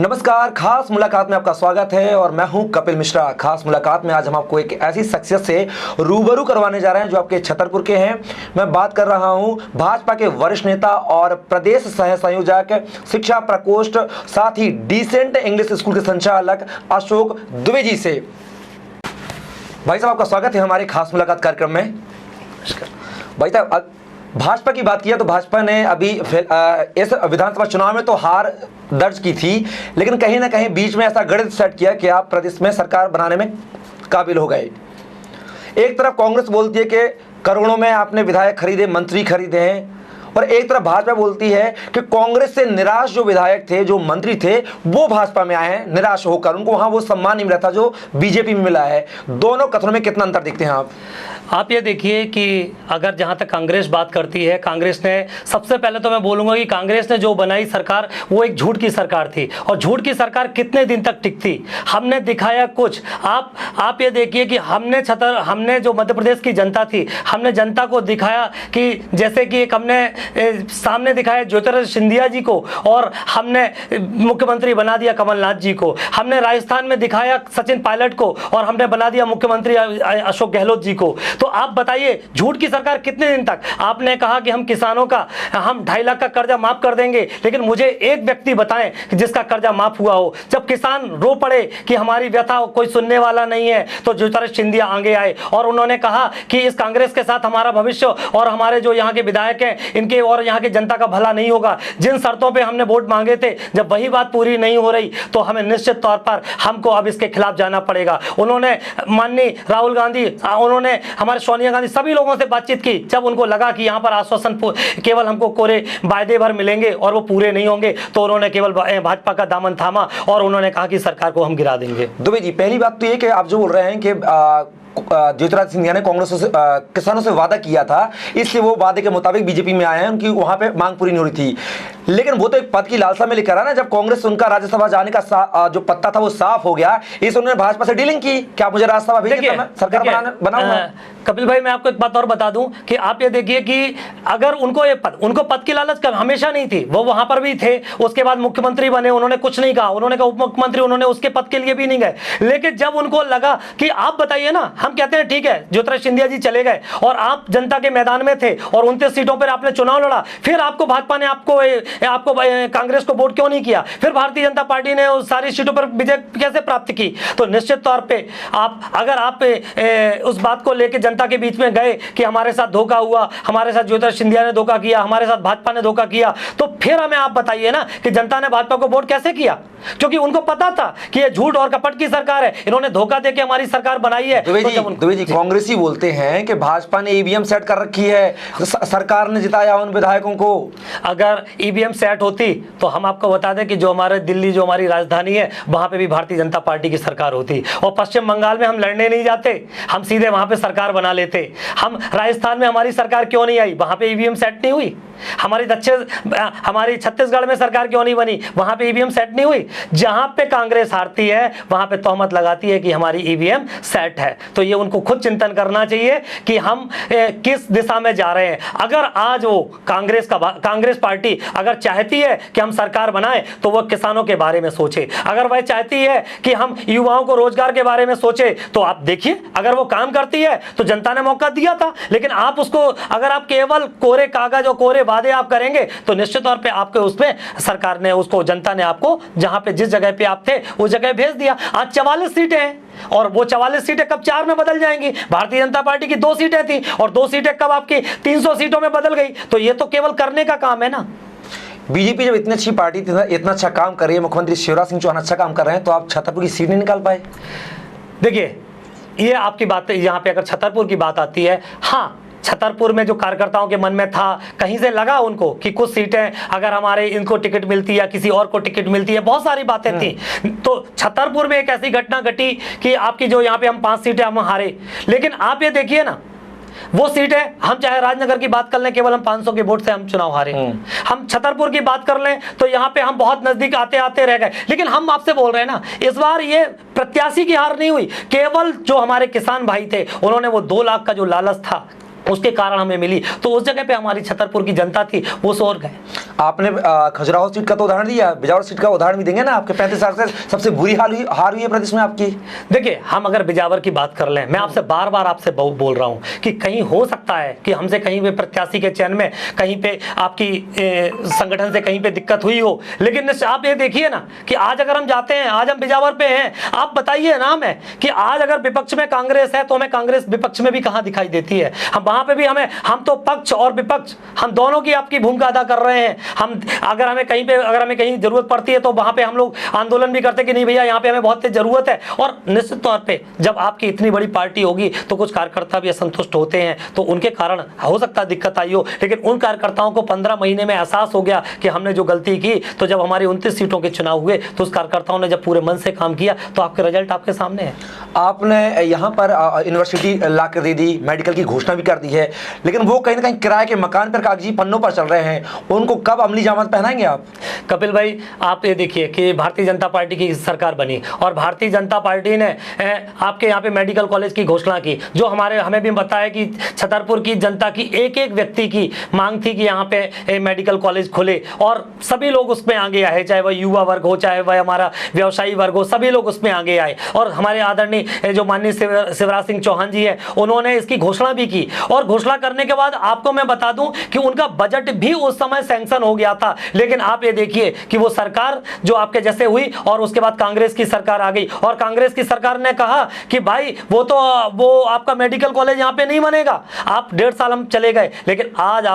नमस्कार, खास मुलाकात में आपका स्वागत है और मैं हूं कपिल मिश्रा। खास मुलाकात में आज हम आपको एक ऐसी शख्सियत से रूबरू करवाने जा रहे हैं जो आपके छतरपुर के हैं। मैं बात कर रहा हूं भाजपा के वरिष्ठ नेता और प्रदेश सह संयोजक, शिक्षा प्रकोष्ठ, साथ ही डिसेंट इंग्लिश स्कूल के संचालक अशोक दुबे जी से। भाई साहब, आपका स्वागत है हमारे खास मुलाकात कार्यक्रम में। भाई साहब, भाजपा की बात किया तो भाजपा ने अभी इस विधानसभा चुनाव में तो हार दर्ज की थी, लेकिन कहीं ना कहीं बीच में ऐसा गणित सेट किया कि आप प्रदेश में सरकार बनाने में काबिल हो गए। एक तरफ कांग्रेस बोलती है कि करोड़ों में आपने विधायक खरीदे, मंत्री खरीदे हैं, और एक तरफ भाजपा बोलती है कि कांग्रेस से निराश जो विधायक थे, जो मंत्री थे, वो भाजपा में आए हैं निराश होकर। उनको वहां वो सम्मान नहीं मिला था जो बीजेपी में मिला है। दोनों कथनों में कितना अंतर देखते हैं आप ये देखिए कि अगर जहाँ तक कांग्रेस बात करती है, कांग्रेस ने सबसे पहले तो मैं बोलूँगा कि कांग्रेस ने जो बनाई सरकार वो एक झूठ की सरकार थी। और झूठ की सरकार कितने दिन तक टिकती, हमने दिखाया कुछ। आप ये देखिए कि हमने जो मध्य प्रदेश की जनता थी, हमने जनता को दिखाया कि जैसे कि एक हमने सामने दिखाया ज्योतिरादित्य सिंधिया जी को, और हमने मुख्यमंत्री बना दिया कमलनाथ जी को। हमने राजस्थान में दिखाया सचिन पायलट को, और हमने बना दिया मुख्यमंत्री अशोक गहलोत जी को। तो आप बताइए, झूठ की सरकार कितने दिन तक। आपने कहा कि हम किसानों का, हम 2.5 लाख का कर्जा माफ कर देंगे, लेकिन मुझे एक व्यक्ति बताएं कि जिसका कर्जा माफ हुआ हो। जब किसान रो पड़े कि हमारी व्यथा कोई सुनने वाला नहीं है, तो ज्योतिरादित्य सिंधिया आगे आए और उन्होंने कहा कि इस कांग्रेस के साथ हमारा भविष्य और हमारे जो यहाँ के विधायक हैं इनके और यहाँ की जनता का भला नहीं होगा। जिन शर्तों पर हमने वोट मांगे थे, जब वही बात पूरी नहीं हो रही तो हमें निश्चित तौर पर हमको अब इसके खिलाफ जाना पड़ेगा। उन्होंने माननीय राहुल गांधी, उन्होंने हमारे सोनिया गांधी, सभी लोगों से बातचीत की। जब उनको लगा कि यहाँ पर आश्वासन केवल हमको कोरे वायदे भर मिलेंगे और वो पूरे नहीं होंगे, तो उन्होंने केवल भाजपा का दामन थामा और उन्होंने कहा कि सरकार को हम गिरा देंगे। दुबे जी, पहली बात तो ये कि आप जो बोल रहे हैं कि ज्योतिरादित्य सिंधिया ने कांग्रेस से किसानों से वादा किया था, इसलिए वो वादे के मुताबिक बीजेपी में आए हैं, उनकी वहां पे मांग पूरी नहीं हो रही थी। लेकिन वो तो एक पद की लालसा में लेकर आया ना। जब कांग्रेस उनका राज्यसभा जाने का जो पत्ता था वो साफ हो गया, इस उन्होंने भाजपा से डीलिंग की, क्या मुझे राज्यसभा भेजिए तो मैं सरकार बनाऊंगा। कपिल भाई, मैं आपको एक बात और बता दूं कि आप ये देखिए कि अगर उनको पद की लालच हमेशा नहीं थी, वो वहां पर भी थे, उसके बाद मुख्यमंत्री बने, उन्होंने कुछ नहीं कहा, उन्होंने कहा उप मुख्यमंत्री, उन्होंने उसके पद के लिए भी नहीं गए। लेकिन जब उनको लगा कि आप बताइए ना, हम कहते हैं ठीक है ज्योतिरादित्य सिंधिया जी चले गए और आप जनता के मैदान में थे और 29 सीटों पर आपने चुनाव लड़ा, फिर आपको भाजपा ने आपको कांग्रेस को वोट क्यों नहीं किया, फिर भारतीय जनता पार्टी ने उस सारी सीटों पर विजय कैसे प्राप्त की। तो निश्चित तौर पे अगर आप उस बात को लेकर जनता के बीच में गए कि हमारे साथ धोखा हुआ, हमारे साथ ज्योतिरादित्य सिंधिया ने धोखा किया, हमारे साथ भाजपा ने धोखा किया, तो फिर हमें आप बताइए ना कि जनता ने भाजपा को वोट कैसे किया, क्योंकि उनको पता था कि ये झूठ और कपट की सरकार है, इन्होंने धोखा देके हमारी सरकार बनाई है। दुबे जी, कांग्रेसी बोलते हैं कि भाजपा ने ईवीएम सेट कर रखी है, सरकार ने जिताया उन विधायकों को। अगर ईवीएम सेट होती तो हम आपको बता दें कि जो हमारे दिल्ली, जो हमारी राजधानी है, वहां पे भी भारतीय जनता पार्टी की सरकार होती, और पश्चिम बंगाल में हम लड़ने नहीं जाते, हम सीधे वहां पे सरकार बना लेते। हम राजस्थान में हमारी सरकार क्यों नहीं आई, वहां पे ईवीएम सेट नहीं हुई। हमारी छत्तीसगढ़ में सरकार क्यों नहीं बनी, वहां पे ईवीएम सेट नहीं हुई। जहां पे कांग्रेस हारती है वहां पे तोहमत लगाती है कि हमारी ईवीएम सेट है। तो ये उनको खुद चिंतन करना चाहिए कि हम किस दिशा में जा रहे हैं। अगर आज वो कांग्रेस पार्टी अगर चाहती है कि हम सरकार बनाएं, तो वह किसानों के बारे में सोचे। अगर वह चाहती है कि हम युवाओं को रोजगार के बारे में सोचे, तो आप देखिए, अगर वो काम करती है तो जनता ने मौका दिया था। लेकिन आप उसको, अगर आप केवल कोरे कागज और कोरे वादे आप करेंगे, तो निश्चित तौर पे आपके उसमें सरकार ने, उसको जनता ने आपको जहां पे जिस जगह पे आप थे उस जगह भेज दिया। आज 44 सीटें हैं, और वो 44 सीटें कब 4 में बदल जाएंगी। भारतीय जनता पार्टी की 2 सीटें थी और 2 सीटें कब आपकी 300 सीटों में बदल गई। तो ये तो केवल करने का काम है ना। बीजेपी जब इतनी अच्छी पार्टी थी, इतना अच्छा काम कर रही है, मुख्यमंत्री शिवराज सिंह चौहान अच्छा काम कर रहे हैं, तो आप छतरपुर की सीट नहीं निकाल पाए। देखिए, ये आपकी बात, यहाँ पे अगर छतरपुर की बात आती है, हाँ, छतरपुर में जो कार्यकर्ताओं के मन में था, कहीं से लगा उनको कि कुछ सीटें अगर हमारे इनको टिकट मिलती या किसी और को टिकट मिलती है, बहुत सारी बातें थी। तो छतरपुर में एक ऐसी घटना घटी कि आपकी जो यहाँ पे हम 5 सीटें हम हारे। लेकिन आप ये देखिए ना, वो सीटें, हम चाहे राजनगर की बात कर लें, केवल हम 500 के वोट से हम चुनाव हारे। हम छतरपुर की बात कर लें तो यहाँ पे हम बहुत नजदीक आते आते रह गए। लेकिन हम आपसे बोल रहे हैं ना, इस बार ये प्रत्याशी की हार नहीं हुई, केवल जो हमारे किसान भाई थे उन्होंने वो 2 लाख का जो लालच था, उसके कारण हमें मिली, तो उस जगह पे हमारी छतरपुर की जनता थी वो सोर गए। आपने खजुराहो सीट का तो उदाहरण दिया, बिजावर सीट का उदाहरण भी देंगे ना? आपके 35 साल से सबसे बुरी हार हुई है प्रदेश में आपकी। देखिए, हम अगर बिजावर की बात कर लें, मैं आपसे बार बार आपसे बोल रहा हूं कि कहीं हो सकता है कि हमसे कहीं पे प्रत्याशी के चयन में कहीं पे आपकी संगठन से कहीं पे दिक्कत हुई हो, लेकिन आप ये देखिए ना कि आज अगर हम जाते हैं, आज हम बिजावर पे हैं, आप बताइए नाम है कि आज अगर विपक्ष में कांग्रेस है तो हमें कांग्रेस विपक्ष में भी कहां दिखाई देती है? हम वहां पे भी हम तो पक्ष और विपक्ष हम दोनों की आपकी भूमिका अदा कर रहे हैं। हम अगर हमें कहीं जरूरत पड़ती है तो वहां पे हम लोग आंदोलन भी करते हैं कि नहीं भैया यहाँ पे हमें बहुत जरूरत है। और निश्चित तौर पे जब आपकी इतनी बड़ी पार्टी होगी तो कुछ कार्यकर्ता भी असंतुष्ट होते हैं, तो उनके कारण हो सकता है दिक्कत आई हो, लेकिन उन कार्यकर्ताओं को 15 महीने में एहसास हो गया कि हमने जो गलती की। तो जब हमारी 29 सीटों के चुनाव हुए तो उस कार्यकर्ताओं ने जब पूरे मन से काम किया तो आपके रिजल्ट आपके सामने है। आपने यहाँ पर यूनिवर्सिटी ला कर दे दी, मेडिकल की घोषणा भी कर दी है, लेकिन वो कहीं ना कहीं किराए के मकान पर कागजी पन्नों पर चल रहे हैं, उनको कब अमली जामत पहनाएंगे आप? कपिल भाई, आप ये देखिए कि भारतीय जनता पार्टी की सरकार बनी और भारतीय जनता पार्टी ने आपके यहाँ पे मेडिकल कॉलेज की घोषणा की, जो हमें भी बताया कि छतरपुर की जनता की एक एक व्यक्ति की मांग थी कि यहाँ पे मेडिकल कॉलेज खुले, और सभी लोग उसमें आगे आए, चाहे वह युवा वर्ग हो, चाहे वह हमारा व्यवसायी वर्ग हो, सभी लोग उसमें आगे आए। और हमारे आदरणीय जो माननीय शिवराज सिंह चौहान जी है, उन्होंने इसकी घोषणा भी की, और घोषणा करने के बाद आपको मैं बता दूं कि उनका बजट भी उस समय सैंक्शन हो गया था। लेकिन आप ये देखिए कि वो सरकार जो आपके जैसे हुई और उसके बाद कांग्रेस की सरकार आ गई, और कांग्रेस की सरकार ने कहा कि भाई वो आपका मेडिकल कॉलेज यहाँ पे नहीं बनेगा, आप 1.5 साल हम चले गए। लेकिन आज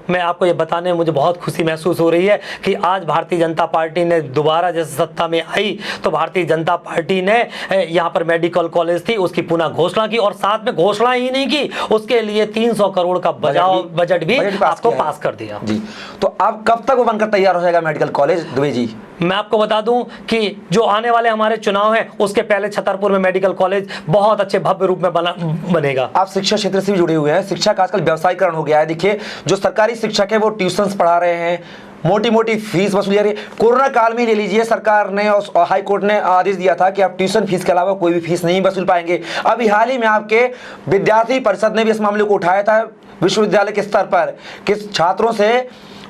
मैं आपको ये बताने में मुझे बहुत खुशी महसूस हो रही है कि आज भारतीय जनता पार्टी ने दोबारा जैसे सत्ता में आई तो भारतीय जनता पार्टी ने यहाँ पर मेडिकल कॉलेज थी उसकी पुनः घोषणा की, और साथ में घोषणा ही नहीं की, उसके लिए 300 करोड़ का बजट भी आपको पास कर दिया जी। तो आप कब तक वो बनकर तैयार हो जाएगा मेडिकल कॉलेज दुबे जी? मैं आपको बता दूं कि जो आने वाले हमारे चुनाव हैं उसके पहले छतरपुर में मेडिकल कॉलेज बहुत अच्छे भव्य रूप में बनेगा। आप शिक्षा क्षेत्र से भी जुड़े हुए हैं, शिक्षा का आजकल व्यवसायीकरण हो गया है। देखिए, जो सरकारी शिक्षक है वो ट्यूशंस पढ़ा रहे हैं, मोटी मोटी फीस वसूली जा रही है। कोरोना काल में ले लीजिए, सरकार ने और हाई कोर्ट ने आदेश दिया था कि आप ट्यूशन फीस के अलावा कोई भी फीस नहीं वसूल पाएंगे। अभी हाल ही में आपके विद्यार्थी परिषद ने भी इस मामले को उठाया था विश्वविद्यालय के स्तर पर कि छात्रों से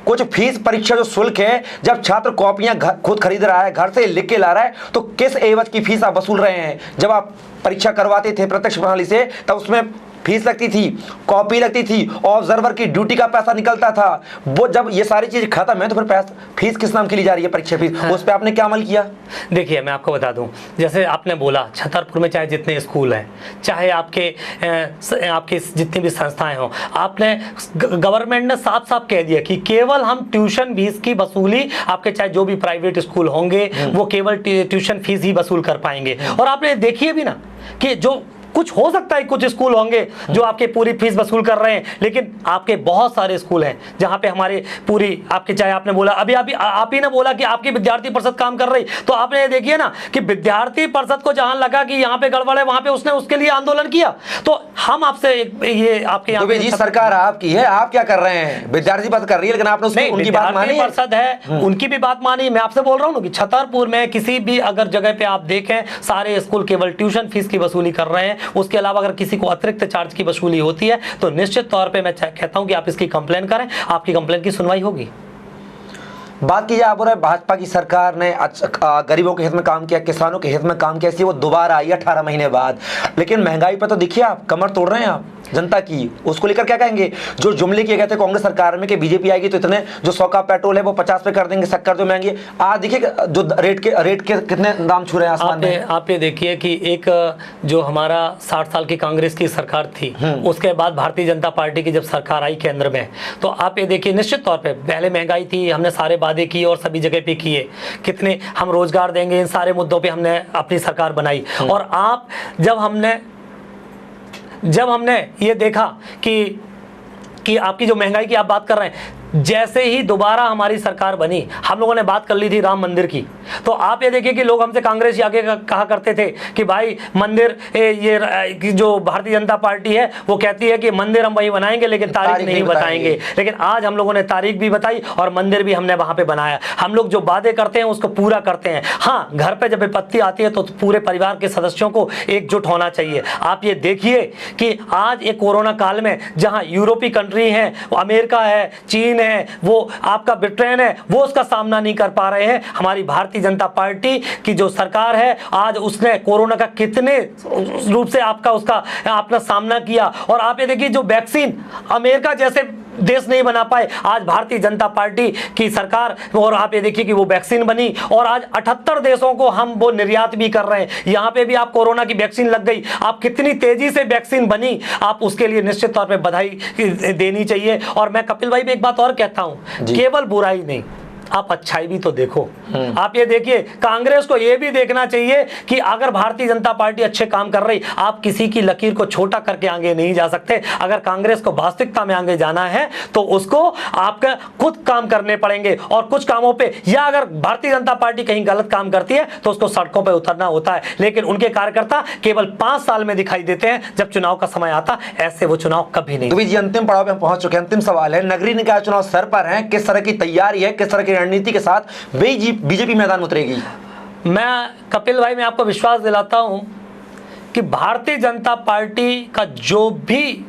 कुछ फीस परीक्षा जो शुल्क है, जब छात्र कॉपियां खुद खरीद रहा है, घर से लिख के ला रहा है, तो किस एवज की फीस आप वसूल रहे हैं? जब आप परीक्षा करवाते थे प्रत्यक्ष प्रणाली से तब उसमें फीस लगती थी, कॉपी लगती थी, ऑब्जर्वर की ड्यूटी का पैसा निकलता था। वो जब ये सारी चीज खत्म है तो फिर फीस किस नाम की ली जा रही है, परीक्षा फीस? हाँ। उस पर आपने क्या अमल किया? देखिए, मैं आपको बता दूं, जैसे आपने बोला छतरपुर में चाहे जितने स्कूल हैं, चाहे आपके जितनी भी संस्थाएं हों, आपने गवर्नमेंट ने साफ साफ कह दिया कि केवल हम ट्यूशन फीस की वसूली आपके चाहे जो भी प्राइवेट स्कूल होंगे वो केवल ट्यूशन फीस ही वसूल कर पाएंगे। और आपने देखिए भी ना कि जो कुछ हो सकता है कुछ स्कूल होंगे जो आपके पूरी फीस वसूल कर रहे हैं, लेकिन आपके बहुत सारे स्कूल हैं जहां पे हमारे पूरी आपके चाहे आपने बोला अभी आप ही ने बोला कि आपकी विद्यार्थी परिषद काम कर रही, तो आपने ये देखिए ना कि विद्यार्थी परिषद को जहां लगा कि यहाँ पे गड़बड़ है वहां पे उसने उसके लिए आंदोलन किया। तो हम आपसे ये आपके यहाँ जी सरकार आपकी है, आप क्या कर रहे हैं? विद्यार्थी परिषद कर रही है, लेकिन आपने उनकी बात मानी? परिषद है, उनकी भी बात मानी। मैं आपसे बोल रहा हूँ ना कि छतरपुर में किसी भी अगर जगह पे आप देखें सारे स्कूल केवल ट्यूशन फीस की वसूली कर रहे हैं, उसके अलावा अगर किसी को अतिरिक्त चार्ज की वसूली होती है तो निश्चित तौर पे मैं कहता हूं कि आप इसकी कंप्लेन करें, आपकी कंप्लेन की सुनवाई होगी। बात कीजिए, आप बोल रहे भाजपा की सरकार ने गरीबों के हित में काम किया, किसानों के हित में काम किया, इसलिए वो दोबारा आई 18 महीने बाद। लेकिन महंगाई पर तो देखिए आप कमर तोड़ रहे हैं आप जनता की, उसको लेकर क्या कहेंगे? जो जुमले किए गए थे कांग्रेस सरकार में कि बीजेपी आएगी तो इतने जो 100 का पेट्रोल है वो 50 पे कर देंगे, शक्कर जो महंगी, आज देखिए जो रेट के कितने दाम छू रहे हैं आसमान में। आप ये देखिए कि एक जो हमारा 60 साल की कांग्रेस की सरकार थी, उसके बाद भारतीय जनता पार्टी की जब सरकार आई केंद्र में, तो आप ये देखिए निश्चित तौर पर पहले महंगाई थी, हमने सारे वादे किए और सभी जगह पे किए, कितने हम रोजगार देंगे, इन सारे मुद्दों पे हमने अपनी सरकार बनाई। और आप जब हमने ये देखा कि आपकी जो महंगाई की आप बात कर रहे हैं, जैसे ही दोबारा हमारी सरकार बनी, हम लोगों ने बात कर ली थी राम मंदिर की, तो आप ये देखिए कि लोग हमसे कांग्रेस आगे कहा करते थे कि भाई मंदिर ये जो भारतीय जनता पार्टी है वो कहती है कि मंदिर हम वहीं बनाएंगे लेकिन तारीख नहीं बताएंगे। लेकिन आज हम लोगों ने तारीख भी बताई और मंदिर भी हमने वहां पे बनाया। हम लोग जो वादे करते हैं उसको पूरा करते हैं। हाँ, घर पे जब विपत्ति आती है तो पूरे परिवार के सदस्यों को एकजुट होना चाहिए। आप ये देखिए कि आज एक कोरोना काल में जहां यूरोपीय कंट्री है, अमेरिका है, चीन है, वो आपका ब्रिटेन है, वो उसका सामना नहीं कर पा रहे हैं। हमारी भारतीय जनता पार्टी की जो सरकार है आज उसने कोरोना का कितने रूप से आपका सामना किया। और आप ये देखिए जो वैक्सीन अमेरिका जैसे देश नहीं बना पाए, आज भारतीय जनता पार्टी की सरकार, और आप ये देखिए कि वो वैक्सीन बनी और आज 78 देशों को हम वो निर्यात भी कर रहे हैं। यहाँ पे भी आप कोरोना की वैक्सीन लग गई, आप कितनी तेजी से वैक्सीन बनी, आप उसके लिए निश्चित तौर पे बधाई देनी चाहिए। और मैं कपिल भाई पे एक बात और कहता हूं, केवल बुराई नहीं, आप अच्छाई भी तो देखो। आप ये देखिए, कांग्रेस को ये भी देखना चाहिए कि अगर भारतीय जनता पार्टी अच्छे काम कर रही, आप किसी की लकीर को छोटा करके आगे नहीं जा सकते। अगर कांग्रेस को वास्तविकता में आगे जाना है तो उसको आपका खुद काम करने पड़ेंगे और कुछ कामों पे, या अगर भारतीय जनता पार्टी कहीं गलत काम करती है तो उसको सड़कों पर उतरना होता है। लेकिन उनके कार्यकर्ता केवल 5 साल में दिखाई देते हैं, जब चुनाव का समय आता ऐसे वो चुनाव कभी नहीं। दुबे जी, अंतिम पड़ाव पे हम पहुंच चुके हैं। अंतिम सवाल है, नगरीय निकाय चुनाव सर पर है, किस तरह की तैयारी है, किस तरह की रणनीति के साथ बीजेपी मैदान में उतरेगी? मैं कपिल भाई, मैं आपको विश्वास दिलाता हूं कि भारतीय जनता पार्टी का जो भी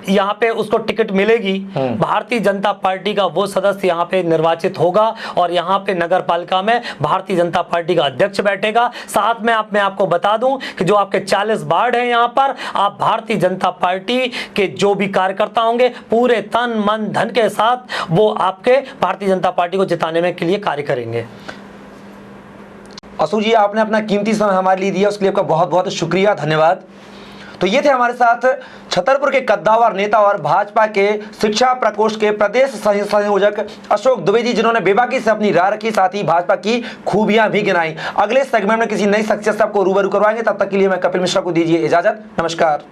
यहाँ पे उसको टिकट मिलेगी, भारतीय जनता पार्टी का वो सदस्य यहाँ पे निर्वाचित होगा और यहाँ पे नगर पालिका में भारतीय जनता पार्टी का अध्यक्ष बैठेगा। साथ में मैं आपको बता दूं कि जो आपके 40 वार्ड हैं यहाँ पर, आप भारतीय जनता पार्टी के जो भी कार्यकर्ता होंगे पूरे तन मन धन के साथ वो आपके भारतीय जनता पार्टी को जिताने में के लिए कार्य करेंगे। असू जी, आपने अपना कीमती समय हमारे लिए दिया, उसके लिए आपका बहुत बहुत शुक्रिया, धन्यवाद। तो ये थे हमारे साथ छतरपुर के कद्दावर नेता और भाजपा के शिक्षा प्रकोष्ठ के प्रदेश संयोजक अशोक दुबे जी, जिन्होंने बेबाकी से अपनी राय रखी, साथ ही भाजपा की खूबियां भी गिनाई। अगले सेगमेंट में किसी नई शख्सियत से आपको रूबरू करवाएंगे। तब तक के लिए मैं कपिल मिश्रा को दीजिए इजाजत। नमस्कार।